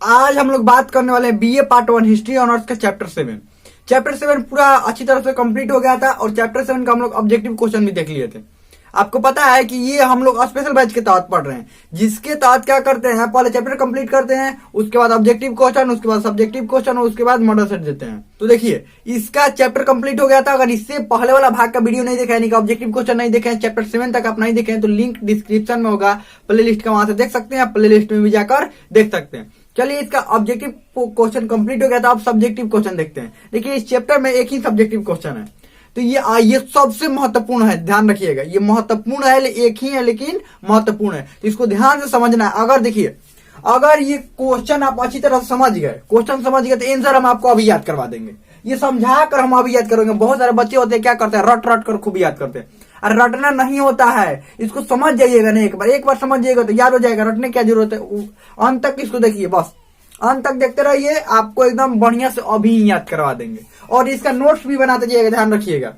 आज हम लोग बात करने वाले हैं बीए पार्ट 1 हिस्ट्री ऑनर्स का चैप्टर 7। चैप्टर 7 पूरा अच्छी तरह से कंप्लीट हो गया था और चैप्टर 7 का हम लोग ऑब्जेक्टिव क्वेश्चन भी देख लिए थे। आपको पता है कि ये हम लोग स्पेशल बैच के तहत पढ़ रहे हैं, जिसके तहत क्या करते हैं, पहले चैप्टर कंप्लीट करते हैं, उसके बाद ऑब्जेक्टिव क्वेश्चन, उसके बाद सब्जेक्टिव क्वेश्चन और उसके बाद मॉडल सेट देते हैं। तो देखिए, इसका चैप्टर कंप्लीट हो गया था। अगर इससे पहले वाला भाग का वीडियो नहीं देखा, यानी कि ऑब्जेक्टिव क्वेश्चन नहीं देखे, चैप्टर 7 तक आप नहीं देखे, तो लिंक डिस्क्रिप्शन में होगा, प्ले लिस्ट का, वहां से देख सकते हैं। प्ले लिस्ट में भी जाकर देख सकते हैं। चलिए, इसका ऑब्जेक्टिव क्वेश्चन कंप्लीट हो गया था। अब सब्जेक्टिव क्वेश्चन देखते हैं। देखिए, इस चैप्टर में एक ही सब्जेक्टिव क्वेश्चन है, तो ये सबसे महत्वपूर्ण है, ध्यान रखिएगा। ये महत्वपूर्ण है, एक ही है लेकिन महत्वपूर्ण है, तो इसको ध्यान से समझना है। अगर देखिए, अगर ये क्वेश्चन आप अच्छी तरह से समझ गए, क्वेश्चन समझ गए, तो आंसर हम आपको अभी याद करवा देंगे। ये समझा कर हम अभी याद करेंगे। बहुत सारे बच्चे होते हैं, क्या करते हैं, रट रट कर खूब याद करते हैं। अरे रटना नहीं होता है, इसको समझ जाइएगा ना, एक बार समझ जाइएगा तो याद हो जाएगा। रटने क्या जरूरत है, अंत तक इसको देखिए, बस अंत तक देखते रहिए, आपको एकदम बढ़िया से अभी याद करवा देंगे। और इसका नोट्स भी बनाते जाइएगा, ध्यान रखिएगा।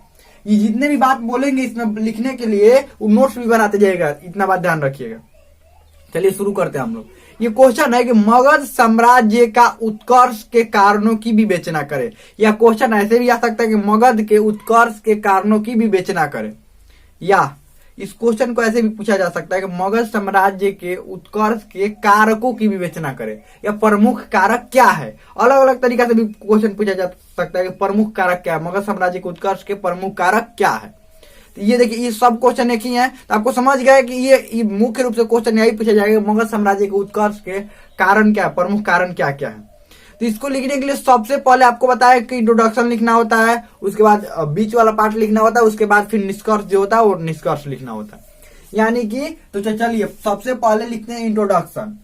ये जितने भी बात बोलेंगे इसमें लिखने के लिए, वो नोट्स भी बनाते जाइएगा, इतना बात ध्यान रखिएगा। चलिए शुरू करते हैं हम लोग। ये क्वेश्चन है कि मगध साम्राज्य का उत्कर्ष के कारणों की विवेचना करे, या क्वेश्चन ऐसे भी आ सकता है कि मगध के उत्कर्ष के कारणों की विवेचना करे, या इस क्वेश्चन को ऐसे भी पूछा जा सकता है कि मगध साम्राज्य के उत्कर्ष के कारकों की विवेचना करे, या प्रमुख कारक क्या है। अलग अलग तरीका से भी क्वेश्चन पूछा जा सकता है कि प्रमुख कारक क्या है, मगध साम्राज्य के उत्कर्ष के प्रमुख कारक क्या है। तो ये देखिए, ये सब क्वेश्चन एक ही है, तो आपको समझ गया कि ये मुख्य रूप से क्वेश्चन यही पूछा जाएगा, मगध साम्राज्य के उत्कर्ष के कारण क्या है, प्रमुख कारण क्या क्या है। तो इसको लिखने के लिए सबसे पहले आपको बताया कि इंट्रोडक्शन लिखना होता है, उसके बाद बीच वाला पार्ट लिखना होता है, उसके बाद फिर निष्कर्ष जो होता है वो निष्कर्ष लिखना होता है। यानी कि तो चलिए सबसे पहले लिखते हैं इंट्रोडक्शन।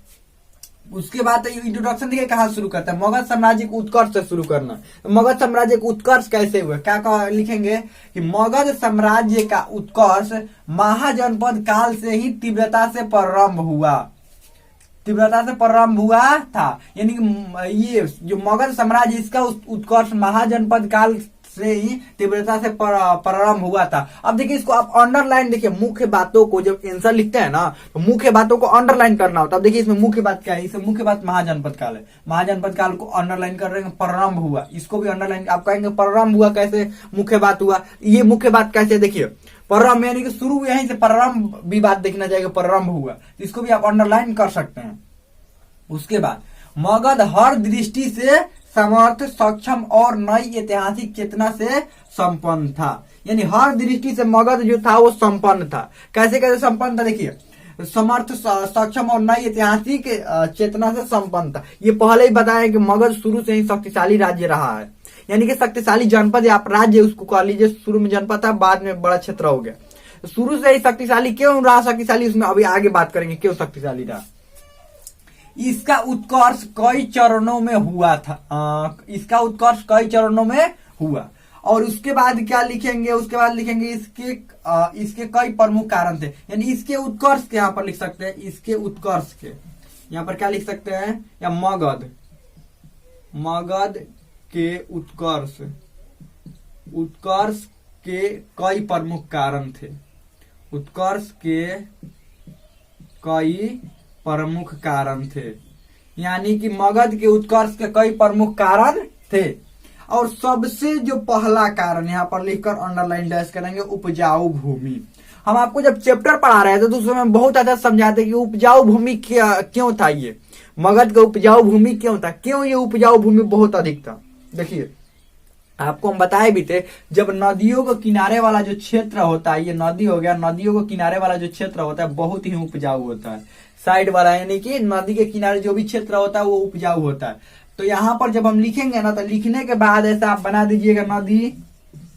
उसके बाद इंट्रोडक्शन देखिए कहाँ शुरू करता है, मगध साम्राज्य के उत्कर्ष से शुरू करना। तो मगध साम्राज्य का उत्कर्ष कैसे हुआ, क्या लिखेंगे कि मगध साम्राज्य का उत्कर्ष महाजनपद काल से ही तीव्रता से प्रारंभ हुआ था। यानी कि ये जो मगध साम्राज्य, इसका उत्कर्ष महाजनपद काल से ही तीव्रता से प्रारंभ हुआ था। अब देखिए, इसको आप अंडरलाइन देखिए, मुख्य बातों को जब आंसर लिखते हैं ना, तो मुख्य बातों को अंडरलाइन करना होता है। अब देखिए, इसमें मुख्य बात क्या है, इसमें मुख्य बात महाजनपद काल है। महाजनपद काल को अंडरलाइन कर रहे हैं, प्रारंभ हुआ, इसको भी अंडरलाइन। आप कहेंगे प्रारंभ हुआ कैसे, मुख्य बात हुआ, ये मुख्य बात कैसे, देखिए प्रारंभ यानी कि शुरू, यहीं से प्रारंभ भी बात देखना चाहिए, प्रारंभ हुआ, इसको भी आप अंडरलाइन कर सकते हैं। उसके बाद मगध हर दृष्टि से समर्थ, सक्षम और नई ऐतिहासिक चेतना से संपन्न था। यानी हर दृष्टि से मगध जो था वो संपन्न था। कैसे कैसे संपन्न था, देखिए, समर्थ, सक्षम और नई ऐतिहासिक चेतना से संपन्न था। ये पहले ही बताया कि मगध शुरू से ही शक्तिशाली राज्य रहा है, यानी कि शक्तिशाली जनपद या आप राज्य उसको कह लीजिए। शुरू में जनपद था, बाद में बड़ा क्षेत्र हो गया। शुरू से ही शक्तिशाली क्यों रहा, शक्तिशाली उसमें अभी आगे बात करेंगे क्यों शक्तिशाली रहा। इसका उत्कर्ष कई चरणों में हुआ था, इसका उत्कर्ष कई चरणों में हुआ। और उसके बाद क्या लिखेंगे, उसके बाद लिखेंगे इसके कई प्रमुख कारण थे। यानी इसके उत्कर्ष के यहाँ पर लिख सकते हैं, इसके उत्कर्ष के यहाँ पर क्या लिख सकते हैं, या मगध के उत्कर्ष के कई प्रमुख कारण थे, उत्कर्ष के कई प्रमुख कारण थे। यानी कि मगध के उत्कर्ष के कई प्रमुख कारण थे। और सबसे जो पहला कारण यहाँ पर लिखकर अंडरलाइन डैश करेंगे, उपजाऊ भूमि। हम आपको जब चैप्टर पढ़ा रहे थे तो उसमें बहुत अच्छा समझाते कि उपजाऊ भूमि क्यों था, ये मगध का उपजाऊ भूमि क्यों था, क्यों ये उपजाऊ भूमि बहुत अधिक था। देखिए, आपको हम बताए भी थे, जब नदियों के किनारे वाला जो क्षेत्र होता है, ये नदी हो गया, नदियों के किनारे वाला जो क्षेत्र होता है बहुत ही उपजाऊ होता है। साइड वाला यानी कि नदी के किनारे जो भी क्षेत्र होता है वो उपजाऊ होता है। तो यहाँ पर जब हम लिखेंगे ना, तो लिखने के बाद ऐसा आप बना दीजिएगा,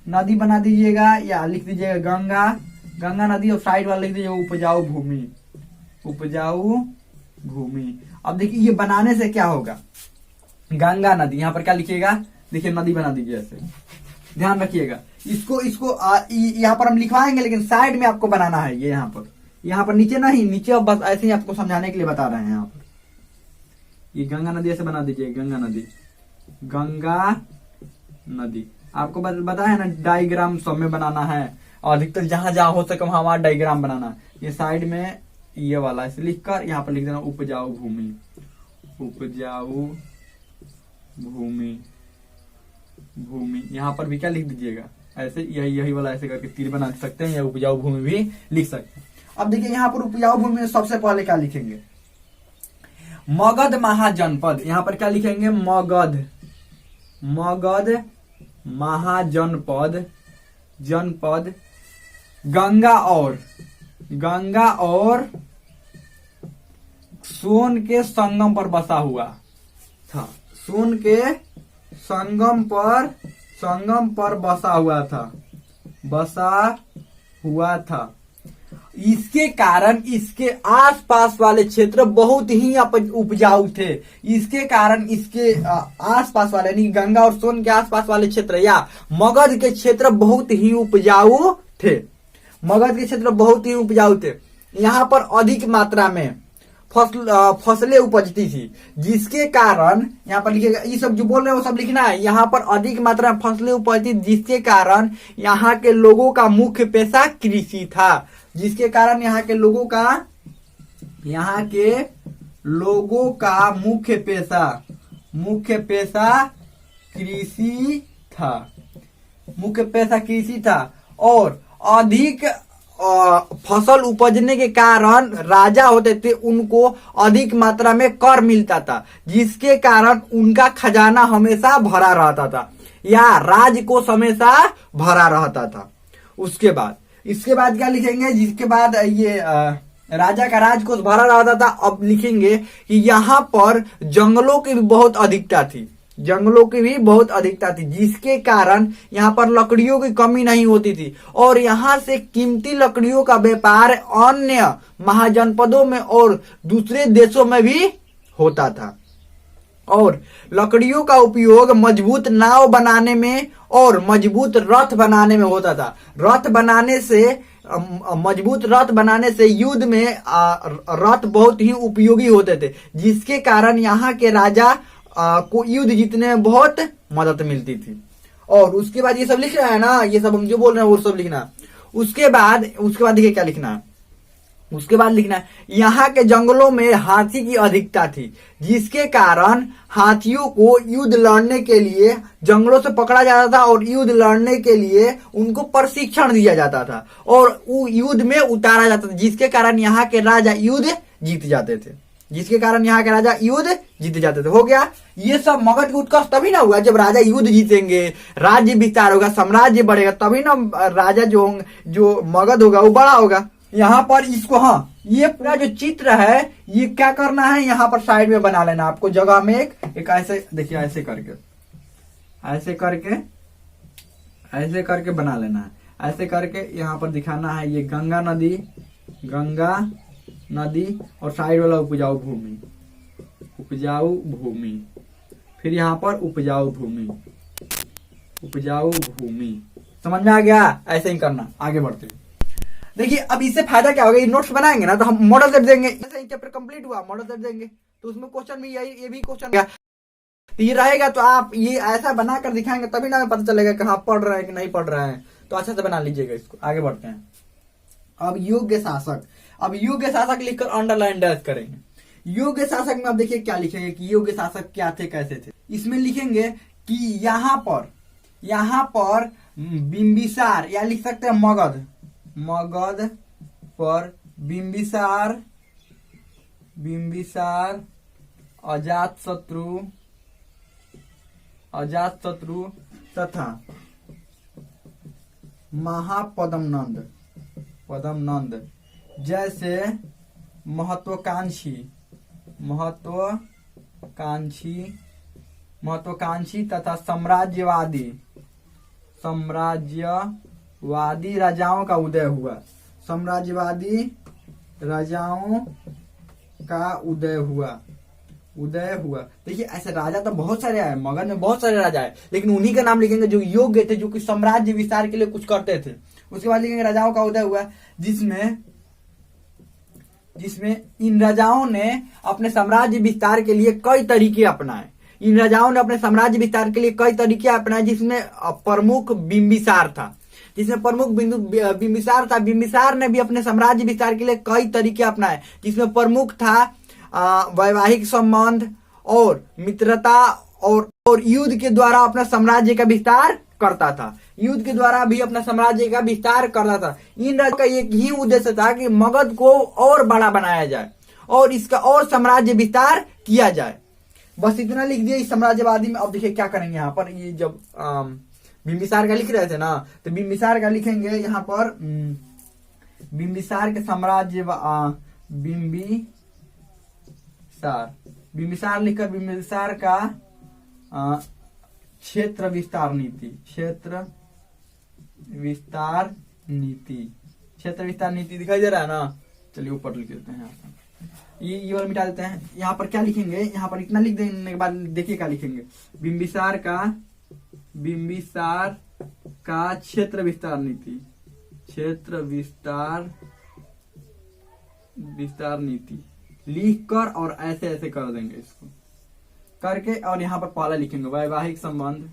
नदी बना दीजिएगा, या लिख दीजिएगा गंगा नदी, और साइड वाला लिख दीजिएगा उपजाऊ भूमि। अब देखिए, ये बनाने से क्या होगा, गंगा नदी, यहाँ पर क्या लिखिएगा, देखिए नदी बना दीजिए ऐसे, ध्यान रखिएगा। इसको यहाँ पर हम लिखवाएंगे, लेकिन साइड में आपको बनाना है। ये यहाँ पर नीचे नहीं, नीचे बस ऐसे ही आपको समझाने के लिए बता रहे हैं। यहाँ पर ये गंगा नदी ऐसे बना दीजिए, गंगा नदी आपको बताया है ना, डायग्राम सब में बनाना है, और अधिकतर जहां जहां हो सके वहां डायग्राम बनाना। ये साइड में ये वाला ऐसे लिखकर यहाँ पर लिख देना उपजाऊ भूमि, उपजाऊ भूमि। भूमि यहाँ पर भी क्या लिख दीजिएगा, ऐसे यही वाला ऐसे करके तीर बना सकते हैं, या उपजाऊ भूमि भी लिख सकते हैं। अब देखिए यहाँ पर उपजाऊ भूमि में सबसे पहले क्या लिखेंगे, मगध महाजनपद। यहाँ पर क्या लिखेंगे, मगध महाजनपद, जनपद गंगा और सोन के संगम पर बसा हुआ था। सोन के संगम पर बसा हुआ था। इसके कारण इसके आसपास वाले क्षेत्र बहुत ही उपजाऊ थे। इसके कारण इसके आसपास वाले यानी गंगा और सोन के आसपास वाले क्षेत्र या मगध के क्षेत्र बहुत ही उपजाऊ थे। मगध के क्षेत्र बहुत ही उपजाऊ थे। यहाँ पर अधिक मात्रा में फसलें उपजती थी, जिसके कारण यहाँ पर लिखिएगा, ये सब जो बोल रहे हैं वो सब लिखना है। यहाँ पर अधिक मात्रा में फसलें उपजती, जिसके कारण यहाँ के लोगों का मुख्य पेशा कृषि था। जिसके कारण यहाँ के लोगों का मुख्य पेशा कृषि था। और अधिक फसल उपजने के कारण राजा होते थे, उनको अधिक मात्रा में कर मिलता था, जिसके कारण उनका खजाना हमेशा भरा रहता था या राजकोष हमेशा भरा रहता था। इसके बाद क्या लिखेंगे, जिसके बाद ये राजा का राजकोष भरा रहता था। अब लिखेंगे कि यहाँ पर जंगलों की भी बहुत अधिकता थी, जिसके कारण यहाँ पर लकड़ियों की कमी नहीं होती थी और यहाँ से कीमती लकड़ियों का व्यापार अन्य महाजनपदों में और दूसरे देशों में भी होता था। और लकड़ियों का उपयोग मजबूत नाव बनाने में और मजबूत रथ बनाने में होता था। मजबूत रथ बनाने से युद्ध में रथ बहुत ही उपयोगी होते थे, जिसके कारण यहाँ के राजा को युद्ध जीतने में बहुत मदद मिलती थी। और उसके बाद ये सब लिख रहा है ना, ये सब हम जो बोल रहे हैं वो सब लिखना। उसके बाद देखिए क्या लिखना है। उसके बाद लिखना है, यहाँ के जंगलों में हाथी की अधिकता थी, जिसके कारण हाथियों को युद्ध लड़ने के लिए जंगलों से पकड़ा जाता था और युद्ध लड़ने के लिए उनको प्रशिक्षण दिया जाता था और युद्ध में उतारा जाता था, जिसके कारण यहाँ के राजा युद्ध जीत जाते थे। हो गया। ये सब मगध का उत्कर्ष तभी ना हुआ जब राजा युद्ध जीतेंगे, राज्य विस्तार होगा, साम्राज्य बढ़ेगा, तभी ना राजा जो मगध होगा वो बड़ा होगा। यहाँ पर इसको, हाँ, ये पूरा जो चित्र है ये क्या करना है, यहाँ पर साइड में बना लेना आपको जगह में एक ऐसे, देखिए ऐसे करके बना लेना है। ऐसे करके यहाँ पर दिखाना है ये गंगा नदी और साइड वाला उपजाऊ भूमि, फिर यहाँ पर उपजाऊ भूमि। समझ में आ गया? ऐसे ही करना। आगे बढ़ते हैं। देखिए अब इससे फायदा क्या होगा, ये नोट्स बनाएंगे ना तो हम मॉडल सेट देंगे। चैप्टर कंप्लीट हुआ, मॉडल सेट देंगे तो उसमें क्वेश्चन भी ये भी क्वेश्चन ये रहेगा। तो आप ये ऐसा बनाकर दिखाएंगे तभी ना हमें पता चलेगा कि हाँ पढ़ रहे हैं कि नहीं पढ़ रहे हैं। तो अच्छा से बना लीजिएगा इसको। आगे बढ़ते हैं। अब योग्य शासक लिखकर अंडरलाइन डैश करेंगे। योग्य शासक में अब देखिए क्या लिखेंगे कि योग्य शासक क्या थे, कैसे थे। इसमें लिखेंगे कि यहाँ पर बिंबिसार या लिख सकते हैं मगध पर बिंबिसार अजातशत्रु तथा पदमनंद जैसे महत्वाकांक्षी तथा साम्राज्यवादी राजाओं का उदय हुआ। देखिए ऐसे राजा तो बहुत सारे आए, मगध में बहुत सारे राजा आए, लेकिन उन्हीं का नाम लिखेंगे जो योग्य थे, जो कि साम्राज्य विस्तार के लिए कुछ करते थे। उसके बाद लिखेंगे राजाओं का उदय हुआ, जिसमें इन राजाओं ने अपने साम्राज्य विस्तार के लिए कई तरीके अपनाए। जिसमें प्रमुख बिंबिसार था। बिंबिसार ने भी अपने साम्राज्य विस्तार के लिए कई तरीके अपनाए, जिसमें प्रमुख था वैवाहिक संबंध और मित्रता और युद्ध के द्वारा अपना साम्राज्य का विस्तार करता था। युद्ध के द्वारा भी अपना साम्राज्य का विस्तार करता था। इन राज्यों का एक ही उद्देश्य था कि मगध को और बड़ा बनाया जाए और इसका और साम्राज्य विस्तार किया जाए। बस इतना लिख दिया इस साम्राज्यवादी में। अब देखिए क्या करेंगे यहाँ पर, ये जब बिंबिसार का लिख रहे थे ना, तो बिंबिसार का लिखेंगे यहाँ पर बिंबिसार के साम्राज्य बिंबिसार लिखकर बिंबिसार का क्षेत्र विस्तार नीति दिखाई दे रहा है ना। चलिए ऊपर लिख देते हैं, यहाँ पर ये वाला मिटा देते हैं। यहाँ पर क्या लिखेंगे, यहाँ पर इतना लिख देने के बाद देखिए क्या लिखेंगे, बिंबिसार का क्षेत्र विस्तार नीति लिख कर और ऐसे ऐसे कर देंगे इसको करके। और यहाँ पर पहला लिखेंगे वैवाहिक संबंध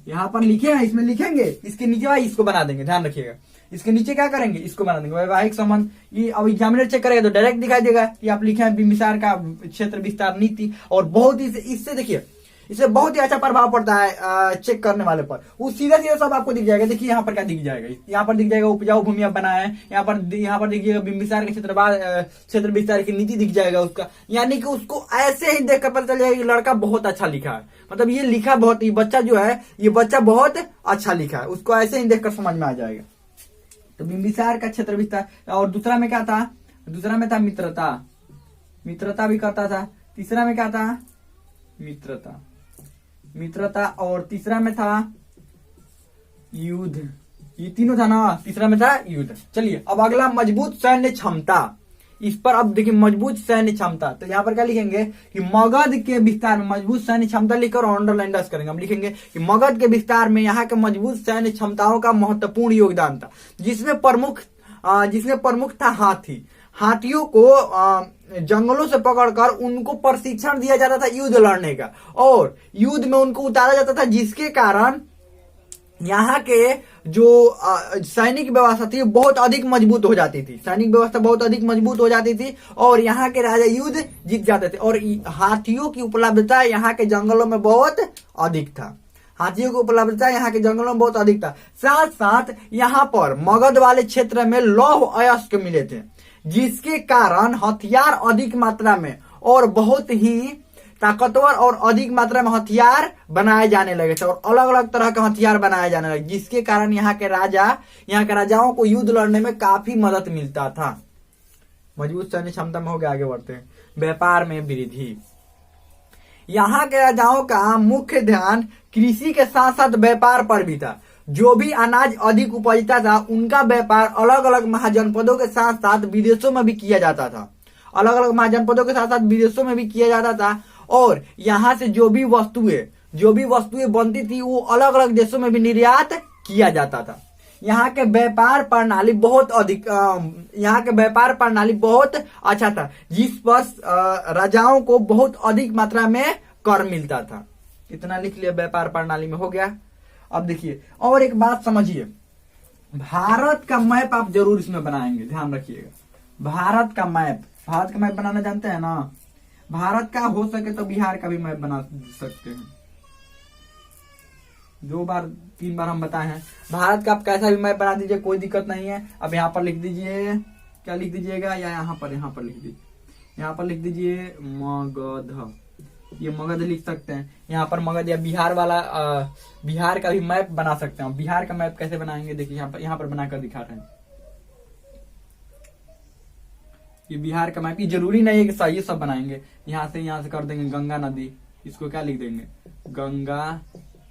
यहाँ पर लिखे हैं, इसमें लिखेंगे, इसके नीचे भाई इसको बना देंगे, ध्यान रखिएगा। इसके नीचे क्या करेंगे, इसको बना देंगे वैवाहिक संबंध। ये अब एग्जामिनर चेक करेगा तो डायरेक्ट दिखाई देगा कि आप लिखे हैं बिंबिसार का क्षेत्र विस्तार नीति। और बहुत ही इससे देखिए, इससे बहुत ही अच्छा प्रभाव पड़ता है चेक करने वाले पर। वो सीधा सीधा सब आपको दिख जाएगा। देखिए यहाँ पर क्या दिख जाएगा, यहाँ पर दिख जाएगा उपजाऊ भूमि आप बनाए हैं, यहाँ पर देखिएगा बिंबिसार के क्षेत्र विस्तार की नीति दिख जाएगा उसका। यानी कि उसको ऐसे ही देखकर पता चल जाएगा कि लड़का बहुत अच्छा लिखा है, मतलब ये लिखा बहुत, ये बच्चा जो है ये बच्चा बहुत अच्छा लिखा है, उसको ऐसे ही देखकर समझ में आ जाएगा। तो बिंबिसार का क्षेत्र विस्तार। और दूसरा में क्या था, दूसरा में था मित्रता भी करता था। तीसरा में क्या था, मित्रता और तीसरा में था युद्ध। ये तीनों था ना, तीसरा में था युद्ध। चलिए अब अगला मजबूत सैन्य क्षमता। इस पर अब देखिए मजबूत सैन्य क्षमता, तो यहाँ पर क्या लिखेंगे कि मगध के विस्तार में मजबूत सैन्य क्षमता लिखकर अंडरलाइन डैश करेंगे। हम लिखेंगे कि मगध के विस्तार में यहाँ के मजबूत सैन्य क्षमताओं का महत्वपूर्ण योगदान था, जिसमें प्रमुख था हाथियों को जंगलों से पकड़कर उनको प्रशिक्षण दिया जाता था युद्ध लड़ने का, और युद्ध में उनको उतारा जाता था, जिसके कारण यहाँ के जो सैनिक व्यवस्था थी बहुत अधिक मजबूत हो जाती थी। सैनिक व्यवस्था बहुत अधिक मजबूत हो जाती थी और यहाँ के राजा युद्ध जीत जाते थे। और हाथियों की उपलब्धता यहाँ के जंगलों में बहुत अधिक था। साथ साथ यहाँ पर मगध वाले क्षेत्र में लौह अयस्क मिले थे, जिसके कारण हथियार अधिक मात्रा में और बहुत ही ताकतवर और अधिक मात्रा में हथियार बनाए जाने लगे थे, और अलग अलग तरह के हथियार बनाए जाने लगे, जिसके कारण यहाँ के राजाओं को युद्ध लड़ने में काफी मदद मिलता था। मजबूत सैन्य क्षमता में हो गया, आगे बढ़ते हैं। व्यापार में वृद्धि। यहाँ के राजाओं का मुख्य ध्यान कृषि के साथ साथ व्यापार पर भी था। जो भी अनाज अधिक उपजता था उनका व्यापार अलग अलग महाजनपदों के साथ साथ विदेशों में भी किया जाता था। और यहाँ से जो भी वस्तुएं बनती थी वो अलग अलग देशों में भी निर्यात किया जाता था। यहाँ के व्यापार प्रणाली बहुत अच्छा था, जिस पर राजाओं को बहुत अधिक मात्रा में कर मिलता था। इतना लिख लिया, व्यापार प्रणाली में हो गया। अब देखिए और एक बात समझिए, भारत का मैप आप जरूर इसमें बनाएंगे, ध्यान रखिएगा। भारत का मैप बनाना जानते हैं ना। भारत का हो सके तो बिहार का भी मैप बना सकते हैं। 2-3 बार हम बताए हैं। भारत का आप कैसा भी मैप बना दीजिए, कोई दिक्कत नहीं है। अब यहाँ पर लिख दीजिए, क्या लिख दीजिएगा, या यहाँ पर लिख दीजिए, यहाँ पर लिख दीजिए मगध। ये मगध लिख सकते हैं यहाँ पर, मगध, या बिहार का भी मैप बना सकते हैं। बिहार का मैप कैसे बनाएंगे, देखिए यहाँ पर बनाकर दिखा रहे हैं। ये बिहार का मैप, ये जरूरी नहीं है कि सही सब बनाएंगे। यहाँ से कर देंगे गंगा नदी, इसको क्या लिख देंगे, गंगा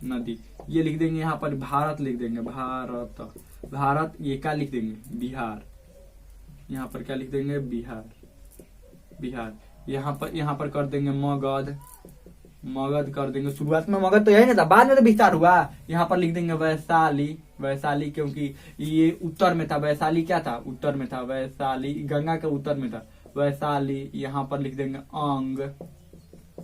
नदी। ये लिख देंगे, यहाँ पर भारत लिख देंगे, भारत। ये क्या लिख देंगे, बिहार। यहाँ पर क्या लिख देंगे, बिहार। यहाँ पर कर देंगे मगध कर देंगे। शुरुआत में मगध तो यही नहीं था, बाद में तो विस्तार हुआ। यहाँ पर लिख देंगे वैशाली, क्योंकि ये उत्तर में था। वैशाली क्या था, उत्तर में था। वैशाली गंगा के उत्तर में था, वैशाली। यहाँ पर लिख देंगे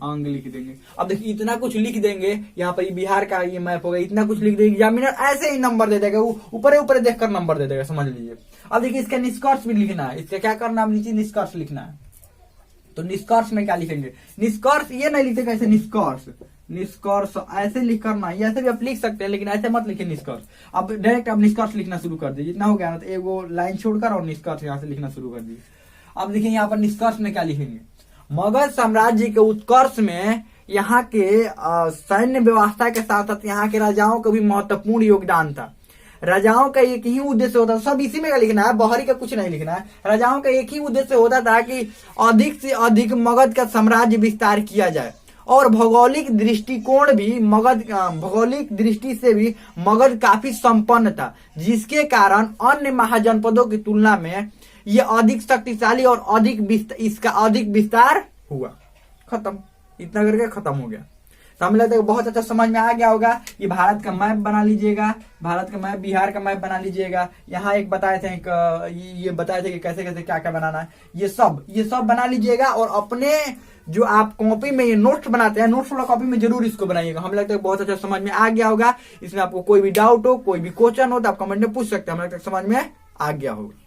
अंग लिख देंगे। अब देखिए इतना कुछ लिख देंगे, यहाँ पर बिहार का ये मैप होगा, इतना कुछ लिख देंगे। एग्जामिनर ऐसे ही नंबर दे देगा, वो ऊपर देखकर नंबर दे देगा, समझ लीजिए। अब देखिए इसका निष्कर्ष भी लिखना है, इसका क्या करना है, नीचे निष्कर्ष लिखना है। तो निष्कर्ष में क्या लिखेंगे, निष्कर्ष ये नहीं लिखते कैसे, निष्कर्ष, निष्कर्ष ऐसे लिख करना, ये ऐसे भी आप लिख सकते हैं लेकिन ऐसे मत लिखिए निष्कर्ष। अब डायरेक्ट आप निष्कर्ष लिखना शुरू कर दीजिए, जितना हो गया ना, तो एगो लाइन छोड़कर और निष्कर्ष यहाँ से लिखना शुरू कर दीजिए। अब देखिए यहाँ पर निष्कर्ष में क्या लिखेंगे, मगध साम्राज्य के उत्कर्ष में यहाँ के सैन्य व्यवस्था के साथ साथ यहाँ के राजाओं का भी महत्वपूर्ण योगदान था। राजाओं का एक ही उद्देश्य होता था, सब इसी में का लिखना है, बाहरी का कुछ नहीं लिखना है। राजाओं का एक ही उद्देश्य होता था कि अधिक से अधिक मगध का साम्राज्य विस्तार किया जाए और भौगोलिक दृष्टिकोण भी भौगोलिक दृष्टि से भी मगध काफी संपन्न था, जिसके कारण अन्य महाजनपदों की तुलना में ये अधिक शक्तिशाली और इसका अधिक विस्तार हुआ। खत्म, इतना करके खत्म हो गया। तो हमें लगता है बहुत अच्छा समझ में आ गया होगा। ये भारत का मैप बना लीजिएगा, भारत का मैप, बिहार का मैप बना लीजिएगा। यहाँ एक बताए थे, ये बताए थे कि कैसे कैसे क्या क्या बनाना है, ये सब बना लीजिएगा। और अपने जो आप कॉपी में ये नोट्स बनाते हैं, नोट्स वाला कॉपी में जरूर इसको बनाइएगा। हमें लगता है बहुत अच्छा समझ में आ गया होगा। इसमें आपको कोई भी डाउट हो, कोई भी क्वेश्चन हो तो आप कमेंट में पूछ सकते हैं, हमें लगता है समझ में आ गया होगा।